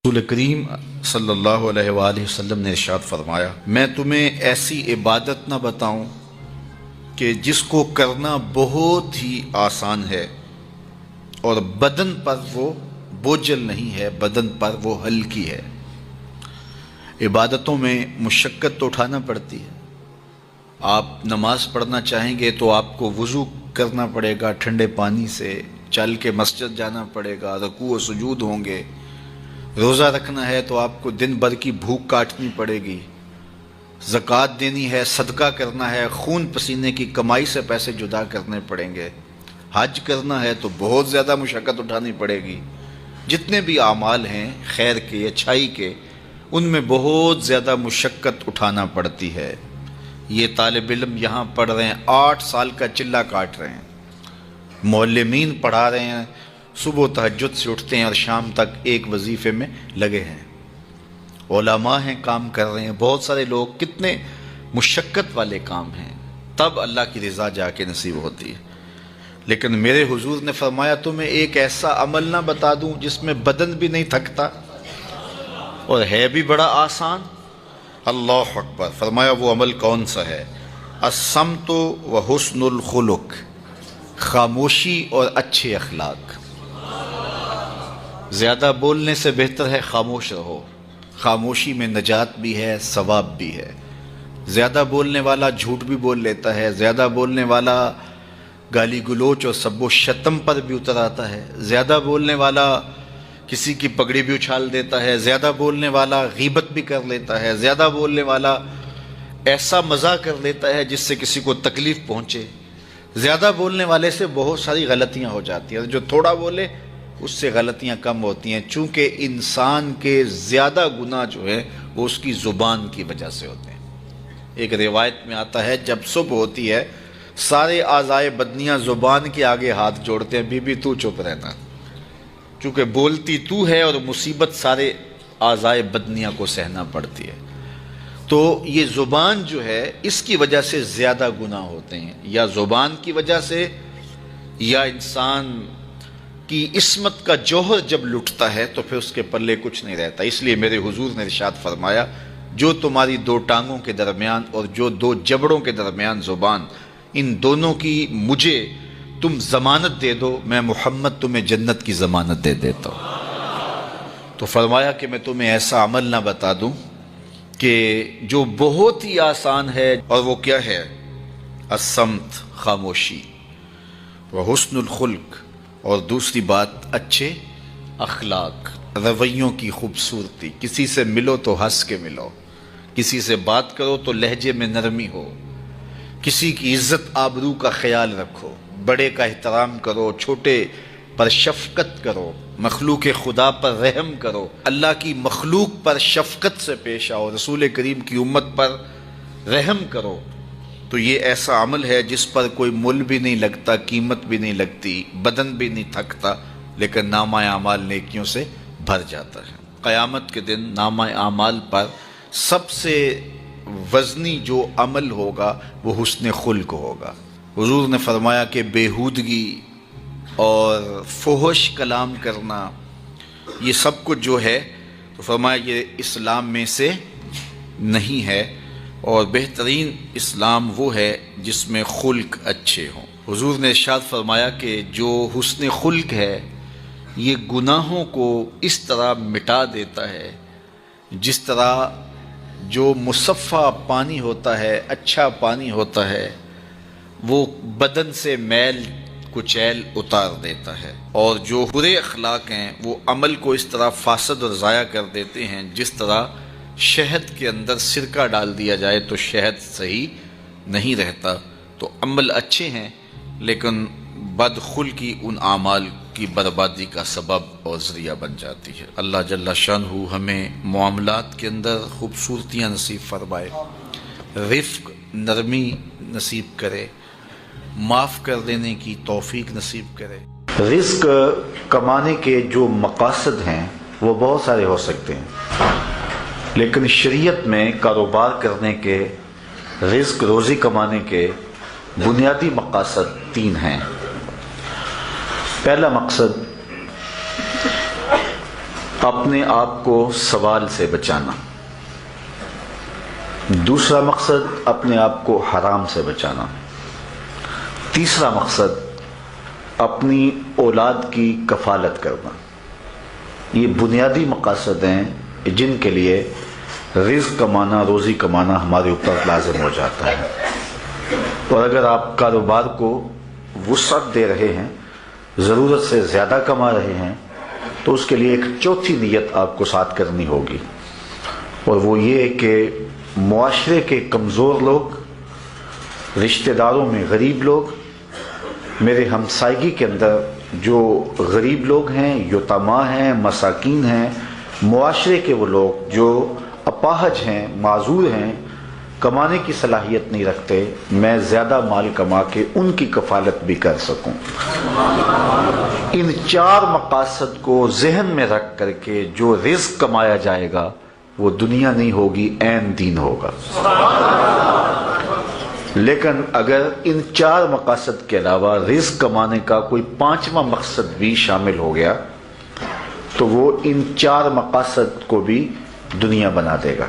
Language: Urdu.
رسول کریم صلی اللہ علیہ وآلہ وسلم نے ارشاد فرمایا، میں تمہیں ایسی عبادت نہ بتاؤں کہ جس کو کرنا بہت ہی آسان ہے اور بدن پر وہ بوجھل نہیں ہے، بدن پر وہ ہلکی ہے۔ عبادتوں میں مشقت تو اٹھانا پڑتی ہے۔ آپ نماز پڑھنا چاہیں گے تو آپ کو وضو کرنا پڑے گا ٹھنڈے پانی سے، چل کے مسجد جانا پڑے گا، رکوع و سجود ہوں گے۔ روزہ رکھنا ہے تو آپ کو دن بھر کی بھوک کاٹنی پڑے گی، زکوٰۃ دینی ہے، صدقہ کرنا ہے، خون پسینے کی کمائی سے پیسے جدا کرنے پڑیں گے، حج کرنا ہے تو بہت زیادہ مشقت اٹھانی پڑے گی۔ جتنے بھی اعمال ہیں خیر کے، اچھائی کے، ان میں بہت زیادہ مشقت اٹھانا پڑتی ہے۔ یہ طالب علم یہاں پڑھ رہے ہیں، 8 سال کا چلہ کاٹ رہے ہیں، معلمین پڑھا رہے ہیں، صبح تہجد سے اٹھتے ہیں اور شام تک ایک وظیفے میں لگے ہیں، علماء ہیں کام کر رہے ہیں، بہت سارے لوگ، کتنے مشقت والے کام ہیں، تب اللہ کی رضا جا کے نصیب ہوتی ہے۔ لیکن میرے حضور نے فرمایا تمہیں ایک ایسا عمل نہ بتا دوں جس میں بدن بھی نہیں تھکتا اور ہے بھی بڑا آسان؟ اللہ اکبر! فرمایا وہ عمل کون سا ہے؟ الصمت و حسن الخلق، خاموشی اور اچھے اخلاق۔ زیادہ بولنے سے بہتر ہے خاموش رہو، خاموشی میں نجات بھی ہے، ثواب بھی ہے۔ زیادہ بولنے والا جھوٹ بھی بول لیتا ہے، زیادہ بولنے والا گالی گلوچ اور سب و شتم پر بھی اتر آتا ہے، زیادہ بولنے والا کسی کی پگڑی بھی اچھال دیتا ہے، زیادہ بولنے والا غیبت بھی کر لیتا ہے، زیادہ بولنے والا ایسا مزاح کر لیتا ہے جس سے کسی کو تکلیف پہنچے۔ زیادہ بولنے والے سے بہت ساری غلطیاں ہو جاتی ہیں، جو تھوڑا بولے اس سے غلطیاں کم ہوتی ہیں، چونکہ انسان کے زیادہ گناہ جو ہے وہ اس کی زبان کی وجہ سے ہوتے ہیں۔ ایک روایت میں آتا ہے جب صبح ہوتی ہے سارے اعضائے بدنیاں زبان کے آگے ہاتھ جوڑتے ہیں، بی بی تو چپ رہنا، چونکہ بولتی تو ہے اور مصیبت سارے اعضائے بدنیاں کو سہنا پڑتی ہے۔ تو یہ زبان جو ہے اس کی وجہ سے زیادہ گناہ ہوتے ہیں، یا زبان کی وجہ سے، یا انسان کی عصمت کا جوہر جب لٹتا ہے تو پھر اس کے پلے کچھ نہیں رہتا۔ اس لیے میرے حضور نے ارشاد فرمایا، جو تمہاری 2 ٹانگوں کے درمیان اور جو 2 جبڑوں کے درمیان زبان، ان دونوں کی مجھے تم ضمانت دے دو، میں محمد تمہیں جنت کی ضمانت دے دیتا ہوں۔ تو فرمایا کہ میں تمہیں ایسا عمل نہ بتا دوں کہ جو بہت ہی آسان ہے، اور وہ کیا ہے؟ الصمت، خاموشی، وحسن الخلق، اور دوسری بات اچھے اخلاق، رویوں کی خوبصورتی۔ کسی سے ملو تو ہنس کے ملو، کسی سے بات کرو تو لہجے میں نرمی ہو، کسی کی عزت آبرو کا خیال رکھو، بڑے کا احترام کرو، چھوٹے پر شفقت کرو، مخلوق خدا پر رحم کرو، اللہ کی مخلوق پر شفقت سے پیش آؤ، رسول کریم کی امت پر رحم کرو۔ تو یہ ایسا عمل ہے جس پر کوئی مول بھی نہیں لگتا، قیمت بھی نہیں لگتی، بدن بھی نہیں تھکتا، لیکن نامہ اعمال نیکیوں سے بھر جاتا ہے۔ قیامت کے دن نامہ اعمال پر سب سے وزنی جو عمل ہوگا وہ حسن خلق ہوگا۔ حضور نے فرمایا کہ بیہودگی اور فحش کلام کرنا، یہ سب کچھ جو ہے، تو فرمایا یہ اسلام میں سے نہیں ہے، اور بہترین اسلام وہ ہے جس میں خلق اچھے ہوں۔ حضور نے ارشاد فرمایا کہ جو حسن خلق ہے یہ گناہوں کو اس طرح مٹا دیتا ہے جس طرح جو مصفہ پانی ہوتا ہے، اچھا پانی ہوتا ہے، وہ بدن سے میل کچیل اتار دیتا ہے، اور جو برے اخلاق ہیں وہ عمل کو اس طرح فاسد اور ضائع کر دیتے ہیں جس طرح شہد کے اندر سرکہ ڈال دیا جائے تو شہد صحیح نہیں رہتا۔ تو عمل اچھے ہیں لیکن بدخلقی ان اعمال کی بربادی کا سبب اور ذریعہ بن جاتی ہے۔ اللہ جل شانہ ہمیں معاملات کے اندر خوبصورتیاں نصیب فرمائے، رفق، نرمی نصیب کرے، معاف کر دینے کی توفیق نصیب کرے۔ رزق کمانے کے جو مقاصد ہیں وہ بہت سارے ہو سکتے ہیں، لیکن شریعت میں کاروبار کرنے کے، رزق روزی کمانے کے بنیادی مقاصد 3 ہیں۔ پہلا مقصد اپنے آپ کو سوال سے بچانا. دوسرا مقصد اپنے آپ کو حرام سے بچانا. تیسرا مقصد اپنی اولاد کی کفالت کرنا. یہ بنیادی مقاصد ہیں جن کے لیے رزق کمانا، روزی کمانا ہمارے اوپر لازم ہو جاتا ہے. اور اگر آپ کاروبار کو وسعت دے رہے ہیں، ضرورت سے زیادہ کما رہے ہیں، تو اس کے لیے ایک چوتھی نیت آپ کو ساتھ کرنی ہوگی، اور وہ یہ کہ معاشرے کے کمزور لوگ، رشتہ داروں میں غریب لوگ، میرے ہمسائیگی کے اندر جو غریب لوگ ہیں، یتیما ہیں، مساکین ہیں، معاشرے کے وہ لوگ جو اپاہج ہیں، معذور ہیں، کمانے کی صلاحیت نہیں رکھتے، میں زیادہ مال کما کے ان کی کفالت بھی کر سکوں. ان چار مقاصد کو ذہن میں رکھ کر کے جو رزق کمایا جائے گا وہ دنیا نہیں ہوگی، عین دین ہوگا. لیکن اگر ان چار مقاصد کے علاوہ رزق کمانے کا کوئی پانچواں مقصد بھی شامل ہو گیا تو وہ ان چار مقاصد کو بھی دنیا بنا دے گا.